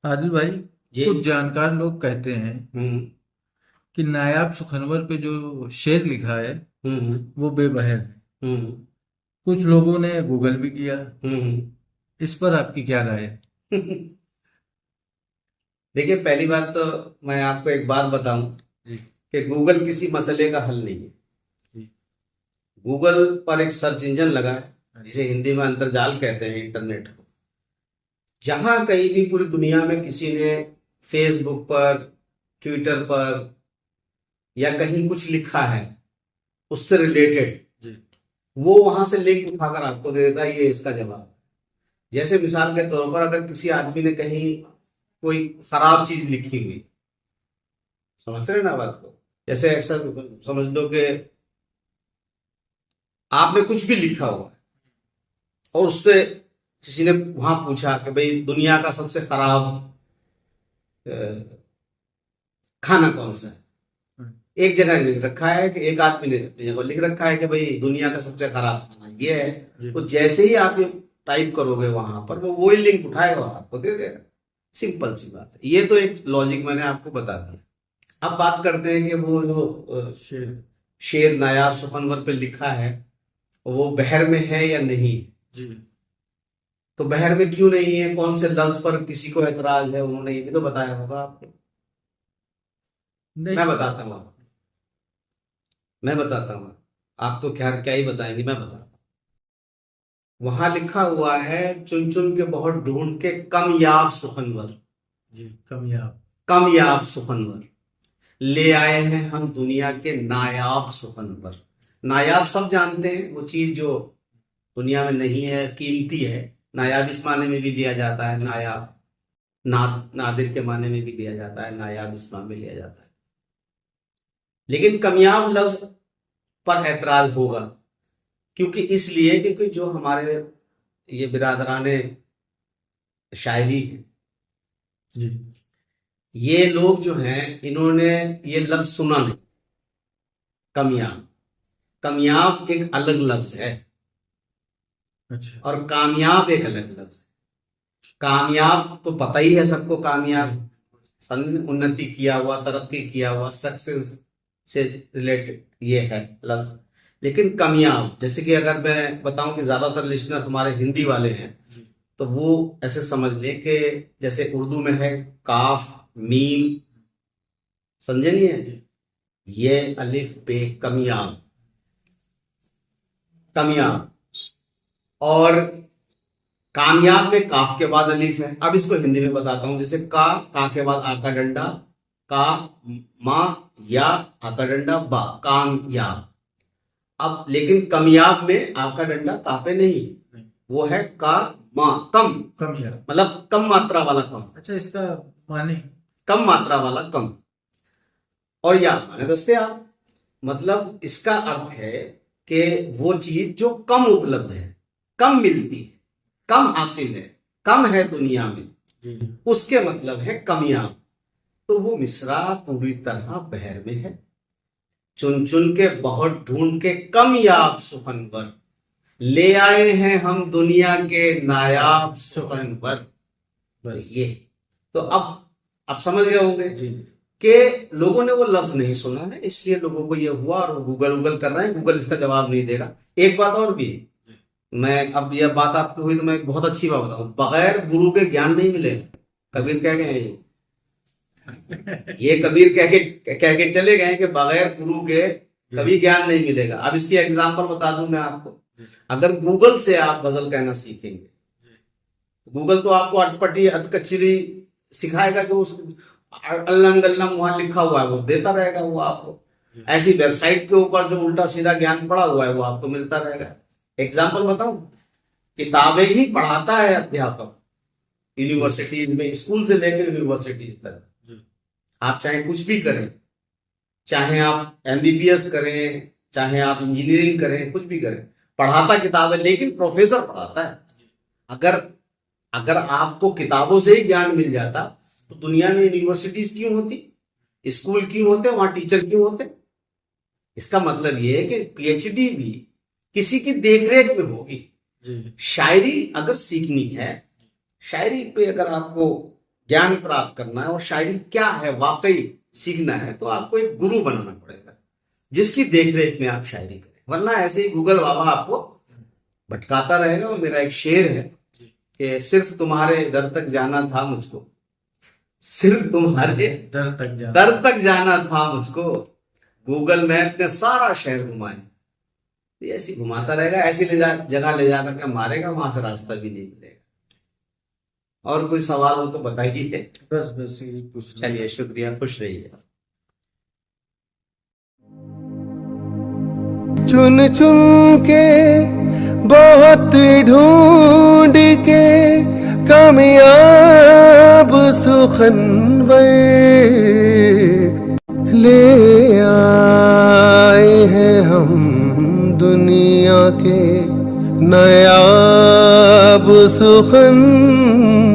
आदिल भाई, जी। कुछ जानकार लोग कहते हैं हम्म। कि नायाब सुखनवर पे जो शेर लिखा है हम्म। वो बेबहर है। हम्म। कुछ लोगों ने गूगल भी किया। हम्म। इस पर आपकी क्या राय है? देखिए, पहली बात तो मैं आपको एक बात बताऊं जी। कि गूगल किसी मसले का हल नहीं है। जी। गूगल पर एक सर्च इंजन लगा है, हाँ जी। जिसे हिंदी में अंतर्जाल कहते हैं, इंटरनेट को। जहां कहीं भी पूरी दुनिया में किसी ने फेसबुक पर, ट्विटर पर या कहीं कुछ लिखा है उससे रिलेटेड, जी। वो वहां से लिंक उठाकर आपको दे देता है, ये इसका जवाब है। जैसे मिसाल के तौर पर अगर किसी आदमी ने कहीं कोई खराब चीज लिखी हुई, समझ रहे हैं ना बात को, जैसे ऐसा समझ लो कि आपने कुछ भी लिखा हुआ है और उससे किसी ने वहां पूछा कि भाई दुनिया का सबसे खराब अ, खाना कौन सा है। हाँ। एक जगह लिख रखा है कि एक आदमी ने अपनी जगह लिख रखा है कि भाई दुनिया का सबसे खराब खाना ये है। जी। तो जैसे ही आप ये टाइप करोगे वहां पर, वो वही लिंक उठाएगा और आपको दे देगा। सिंपल सी बात है। ये तो एक लॉजिक मैंने आपको बता दिया। अब बात करते हैं कि वो जो शेर। शेर नायाब सुखनवर पे लिखा है, वो बहर में है या नहीं। जी। तो बहर में क्यों नहीं है, कौन से लफ्ज पर किसी को एतराज है, उन्होंने ये भी तो बताया होगा आपको। मैं नहीं। बताता हूँ आपको, मैं बताता हूँ। आप तो खैर क्या ही बताएंगे, मैं बताता हूँ। वहां लिखा हुआ है, चुन चुन के बहुत ढूंढ के कम याब सुखनवर, जी, कामयाब। कम याब सुखनवर ले आए हैं हम दुनिया के नायाब सुखनवर। नायाब सब जानते हैं, वो चीज जो दुनिया में नहीं है, कीमती है। नायाब इस माने में भी लिया जाता है, नायाब नादिर के माने में भी लिया जाता है, नायाब इस माने में लिया जाता है। लेकिन कमियाब लफ्ज पर ऐतराज होगा। क्योंकि इसलिए क्योंकि जो हमारे ये बिरादराने शायरी है, जी। ये लोग जो हैं, इन्होंने ये लफ्ज सुना नहीं। कमियाब, कमियाब एक अलग लफ्ज है अच्छा। और कामयाब एक अलग लफ्ज है। कामयाब तो पता ही है सबको, कामयाब उन्नति किया हुआ, तरक्की किया हुआ, सक्सेस से रिलेटेड ये है लफ्ज। लेकिन कमियाब, जैसे कि अगर मैं बताऊं कि ज्यादातर लिसनर हमारे हिंदी वाले हैं, जी। तो वो ऐसे समझ लें कि जैसे उर्दू में है काफ मीम, समझे नहीं है, जी। ये अलिफ बे कमियाब, कमियाब। और कामयाब में काफ के बाद अलिफ है। अब इसको हिंदी में बताता हूं, जैसे का के बाद आका डंडा, का मा या आका डंडा बा, कामयाब। अब लेकिन कमियाब में आका डंडा का पे नहीं है, नहीं। वो है का मा, कम, कामयाब। मतलब कम मात्रा वाला कम, अच्छा, इसका माने? कम मात्रा वाला कम। और या माने दोस्ते आप, मतलब इसका अर्थ है कि वो चीज जो कम उपलब्ध है, कम मिलती है, कम हासिल है, कम है दुनिया में, जी। उसके मतलब है कमियाब। तो वो मिसरा पूरी तरह बहर में है। चुन चुन के बहुत ढूंढ के कम याब सुखनवर ले आए हैं हम दुनिया के नायाब सुखनवर। बस। ये तो अब समझ गए होंगे जी। कि लोगों ने वो लफ्ज नहीं सुना है, इसलिए लोगों को ये हुआ और वो गूगल गूगल कर रहे हैं। गूगल इसका जवाब नहीं देगा। एक बात और भी है, मैं अब यह बात आपकी हुई तो मैं एक बहुत अच्छी बात बताऊं, बगैर गुरु के ज्ञान नहीं मिलेगा। कबीर कह गए हैं ये कबीर कह के चले गए कि बगैर गुरु के कभी ज्ञान नहीं मिलेगा। अब इसकी एग्जांपल बता दूं मैं आपको। अगर गूगल से आप गजल कहना सीखेंगे, गूगल तो आपको अटपटी अटकचरी सिखाएगा, जो अल्लम गल्लम वहां लिखा हुआ है वो देता रहेगा वो आपको। ऐसी वेबसाइट के ऊपर जो उल्टा सीधा ज्ञान पड़ा हुआ है वो आपको मिलता रहेगा। एग्जाम्पल बताऊं, किताबें ही पढ़ाता है अध्यापक यूनिवर्सिटीज में, स्कूल से लेकर यूनिवर्सिटीज तक। जी। आप चाहे कुछ भी करें, चाहे आप एमबीबीएस करें, चाहे आप इंजीनियरिंग करें, कुछ भी करें, पढ़ाता किताब है लेकिन प्रोफेसर पढ़ाता है। अगर अगर आपको किताबों से ही ज्ञान मिल जाता तो दुनिया में यूनिवर्सिटीज क्यों होती, स्कूल क्यों होते, वहां टीचर क्यों होते। इसका मतलब यह है कि पीएचडी भी किसी की देखरेख में होगी। जी। शायरी अगर सीखनी है, शायरी पे अगर आपको ज्ञान प्राप्त करना है और शायरी क्या है वाकई सीखना है, तो आपको एक गुरु बनाना पड़ेगा जिसकी देखरेख में आप शायरी करें, वरना ऐसे ही गूगल बाबा आपको भटकाता रहेगा। और मेरा एक शेर है कि सिर्फ तुम्हारे दर तक जाना था मुझको, सिर्फ तुम्हारे दर तक जाना था मुझको, गूगल मैप ने सारा शहर घुमाए। ये ऐसी घुमाता रहेगा, ऐसी जगह ले जा करके मारेगा, वहां से रास्ता भी नहीं मिलेगा। और कोई सवाल हो तो बताइए। बस यही पूछ रहा चलिए, शुक्रिया, खुश रहिए। चुन चुन के बहुत ढूंढ के कामयाब सुखनवर ले आए हैं हम दुनिया के नायाब सुखनवर।